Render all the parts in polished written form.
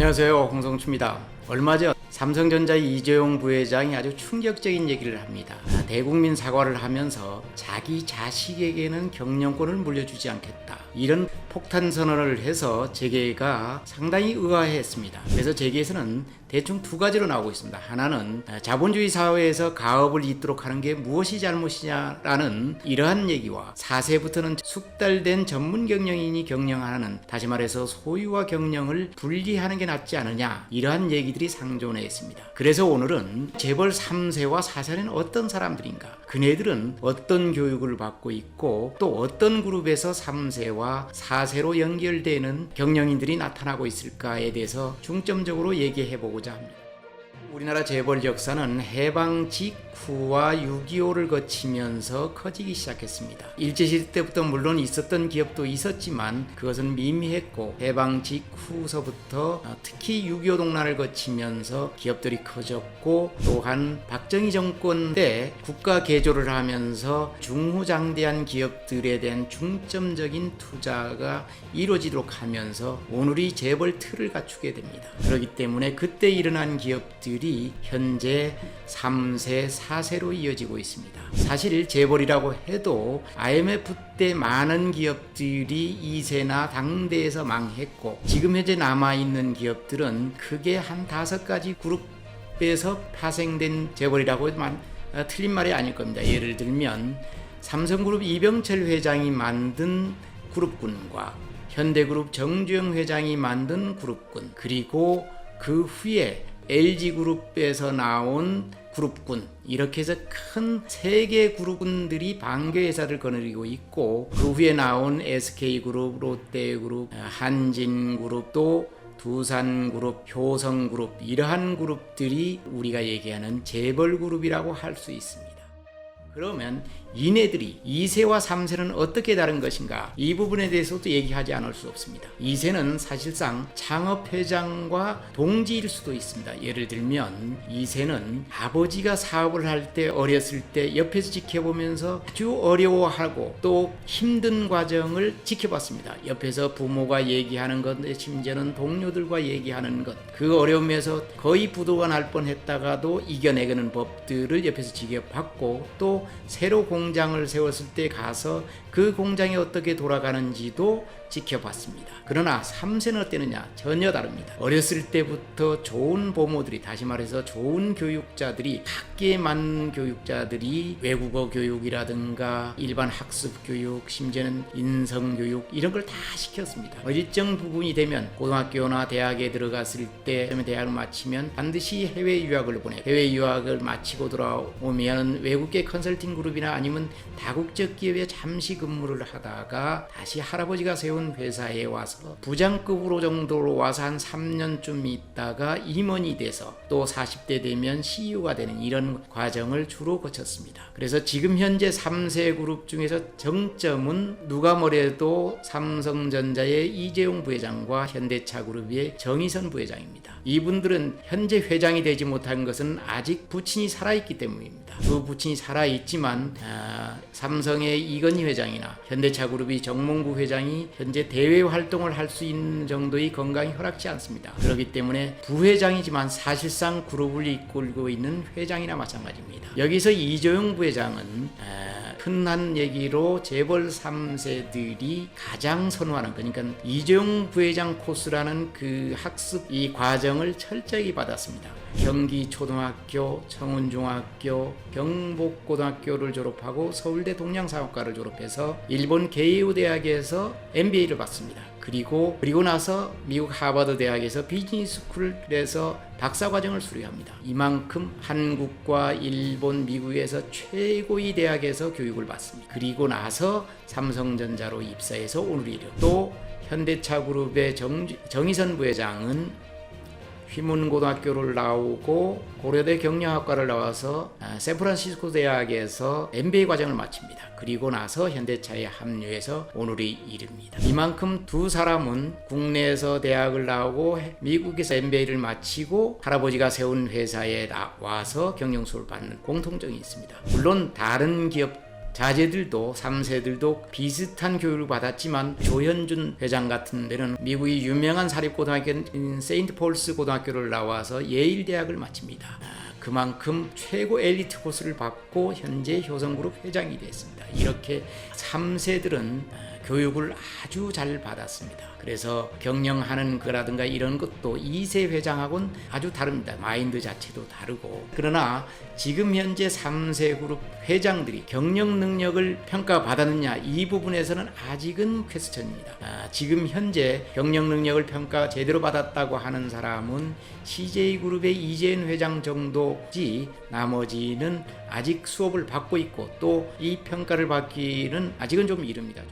안녕하세요, 홍성추입니다. 얼마 전 삼성전자 이재용 부회장이 아주 충격적인 얘기를 합니다. 대국민 사과를 하면서 자기 자식에게는 경영권을 물려주지 않겠다, 이런 폭탄 선언을 해서 재계가 상당히 의아해했습니다. 그래서 재계에서는 대충 두 가지로 나오고 있습니다. 하나는 자본주의 사회에서 가업을 잇도록 하는 게 무엇이 잘못이냐라는 이러한 얘기와 4세부터는 숙달된 전문 경영인이 경영하는, 다시 말해서 소유와 경영을 분리하는 게 낫지 않느냐, 이러한 얘기들이 상존해 있습니다. 그래서 오늘은 재벌 3세와 4세는 어떤 사람들인가, 그네들은 어떤 교육을 받고 있고 또 어떤 그룹에서 3세와 4세로 연결되는 경영인들이 나타나고 있을까에 대해서 중점적으로 얘기해 보고자 합니다. 우리나라 재벌 역사는 해방 직후와 6.25를 거치면서 커지기 시작했습니다. 일제시대 때부터 물론 있었던 기업도 있었지만 그것은 미미했고, 해방 직후서부터 특히 6.25 동란을 거치면서 기업들이 커졌고, 또한 박정희 정권 때 국가 개조를 하면서 중후장대한 기업들에 대한 중점적인 투자가 이루어지도록 하면서 오늘의 재벌 틀을 갖추게 됩니다. 그렇기 때문에 그때 일어난 기업들이 현재 3세, 4세로 이어지고 있습니다. 사실 재벌이라고 해도 IMF 때 많은 기업들이 2세나 당대에서 망했고, 지금 현재 남아있는 기업들은 크게 한 5가지 그룹에서 파생된 재벌이라고 틀린 말이 아닐 겁니다. 예를 들면 삼성그룹 이병철 회장이 만든 그룹군과 현대그룹 정주영 회장이 만든 그룹군, 그리고 그 후에 LG그룹에서 나온 그룹군, 이렇게 해서 큰 3개 그룹군들이 반개회사를 거느리고 있고, 그 후에 나온 SK그룹, 롯데그룹, 한진그룹, 또 두산그룹, 효성그룹, 이러한 그룹들이 우리가 얘기하는 재벌그룹이라고 할 수 있습니다. 그러면 이네들이 2세와 3세는 어떻게 다른 것인가, 이 부분에 대해서도 얘기하지 않을 수 없습니다. 2세는 사실상 창업회장과 동지일 수도 있습니다. 예를 들면 2세는 아버지가 사업을 할 때, 어렸을 때 옆에서 지켜보면서 아주 어려워하고 또 힘든 과정을 지켜봤습니다. 옆에서 부모가 얘기하는 것, 심지어는 동료들과 얘기하는 것, 그 어려움에서 거의 부도가 날 뻔했다가도 이겨내는 법들을 옆에서 지켜봤고, 또 새로 공장을 세웠을 때 가서 그 공장이 어떻게 돌아가는지도 지켜봤습니다. 그러나 3세는 어땠느냐? 전혀 다릅니다. 어렸을 때부터 좋은 부모들이, 다시 말해서 좋은 교육자들이, 학계에 맞는 교육자들이 외국어 교육이라든가 일반 학습 교육, 심지어는 인성 교육, 이런 걸 다 시켰습니다. 일정 부분이 되면 고등학교나 대학에 들어갔을 때, 대학을 마치면 반드시 해외 유학을 보내, 해외 유학을 마치고 돌아오면 외국계 컨설팅 그룹이나 아니면 다국적 기업에 잠시 근무를 하다가 다시 할아버지가 세운 회사에 와서 부장급으로 정도로 와서 한 3년쯤 있다가 임원이 돼서 또 40대 되면 CEO가 되는 이런 과정을 주로 거쳤습니다. 그래서 지금 현재 3세 그룹 중에서 정점은 누가 뭐래도 삼성전자의 이재용 부회장과 현대차그룹의 정의선 부회장입니다. 이분들은 현재 회장이 되지 못한 것은 아직 부친이 살아있기 때문입니다. 그 부친이 살아있지만 삼성의 이건희 회장이나 현대차그룹의 정몽구 회장이 현재 대외 활동을 할 수 있는 정도의 건강이 허락지 않습니다. 그렇기 때문에 부회장이지만 사실상 그룹을 이끌고 있는 회장이나 마찬가지입니다. 여기서 이재용 부회장은 흔한 얘기로 재벌 3세들이 가장 선호하는, 그러니까 이재용 부회장 코스라는 그 학습 이 과정을 철저히 받았습니다. 경기 초등학교, 청운중학교, 경복고등학교를 졸업하고 서울대 동양사업과를 졸업해서 일본 게이오 대학에서 MBA를 받습니다. 그리고 나서 미국 하버드 대학에서 비즈니스 스쿨에서 박사과정을 수료합니다. 이만큼 한국과 일본, 미국에서 최고의 대학에서 교육을 받습니다. 그리고 나서 삼성전자로 입사해서 오늘 이르, 또 현대차그룹의 정의선 부회장은 휘문고등학교를 나오고 고려대 경영학과를 나와서 샌프란시스코 대학에서 MBA 과정을 마칩니다. 그리고 나서 현대차에 합류해서 오늘에 이릅니다. 이만큼 두 사람은 국내에서 대학을 나오고 미국에서 MBA를 마치고 할아버지가 세운 회사에 와서 경영수를 받는 공통점이 있습니다. 물론 다른 기업 자제들도 3세들도 비슷한 교육을 받았지만 조현준 회장 같은 데는 미국의 유명한 사립고등학교인 세인트 폴스 고등학교를 나와서 예일 대학을 마칩니다. 그만큼 최고 엘리트 코스를 받고 현재 효성그룹 회장이 됐습니다. 이렇게 3세들은 교육을 아주 잘 받았습니다. 그래서 경영하는 거라든가 이런 것도 2세 회장하고는 아주 다릅니다. 마인드 자체도 다르고. 그러나 지금 현재 3세 그룹 회장들이 경영 능력을 평가받았느냐, 이 부분에서는 아직은 퀘스천입니다. 지금 현재 경영 능력을 평가 제대로 받았다고 하는 사람은 CJ그룹의 이재현 회장 정도지, 나머지는 아직 수업을 받고 있고 또 이 평가를 받기는 아직은 좀 이릅니다.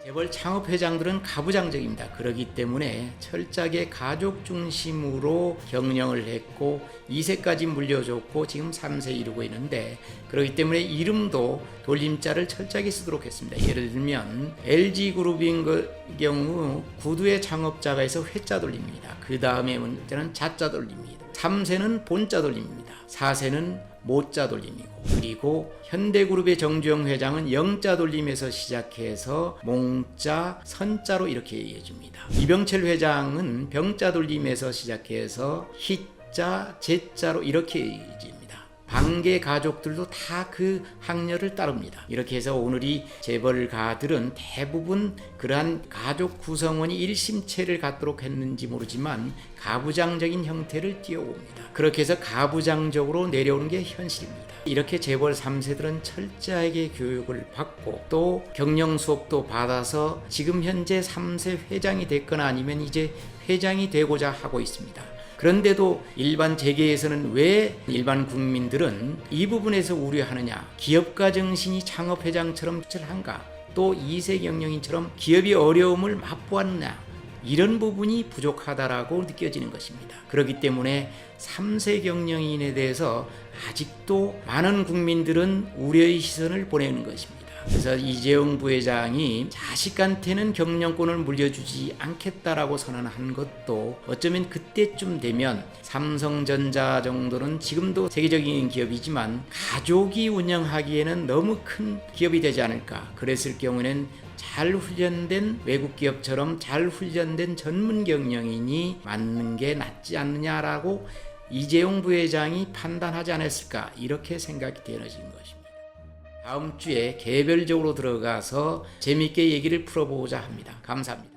재벌 창업 회장들은 가부장적입니다. 그렇기 때문에 철저하게 가족 중심으로 경영을 했고 2세까지 물려줬고 지금 3세 이루고 있는데, 그렇기 때문에 이름도 돌림자를 철저하게 쓰도록 했습니다. 예를 들면 LG그룹인 경우 구두의 창업자가 있어 회자 돌림입니다. 그 다음에 문자는 자자 돌림입니다. 3세는 본자 돌림입니다. 4세는 모자 돌림이고, 그리고 현대그룹의 정주영 회장은 영자 돌림에서 시작해서 몽자, 선자로 이렇게 얘기해줍니다. 이병철 회장은 병자 돌림에서 시작해서 희자, 제자로 이렇게 얘기해줍니다. 반계 가족들도 다 그 학렬을 따릅니다. 이렇게 해서 오늘이 재벌가들은 대부분 그러한 가족 구성원이 일심체를 갖도록 했는지 모르지만 가부장적인 형태를 띄워옵니다. 그렇게 해서 가부장적으로 내려오는 게 현실입니다. 이렇게 재벌 3세들은 철저하게 교육을 받고 또 경영 수업도 받아서 지금 현재 3세 회장이 됐거나 아니면 이제 회장이 되고자 하고 있습니다. 그런데도 일반 재계에서는 왜 일반 국민들은 이 부분에서 우려하느냐? 기업가 정신이 창업회장처럼 철한가? 또 2세 경영인처럼 기업이 어려움을 맛보았느냐? 이런 부분이 부족하다라고 느껴지는 것입니다. 그렇기 때문에 3세 경영인에 대해서 아직도 많은 국민들은 우려의 시선을 보내는 것입니다. 그래서 이재용 부회장이 자식한테는 경영권을 물려주지 않겠다라고 선언한 것도 어쩌면 그때쯤 되면 삼성전자 정도는 지금도 세계적인 기업이지만 가족이 운영하기에는 너무 큰 기업이 되지 않을까. 그랬을 경우에는 잘 훈련된 외국 기업처럼 잘 훈련된 전문 경영인이 맞는 게 낫지 않느냐라고 이재용 부회장이 판단하지 않았을까, 이렇게 생각이 되어진 것입니다. 다음 주에 개별적으로 들어가서 재미있게 얘기를 풀어보고자 합니다. 감사합니다.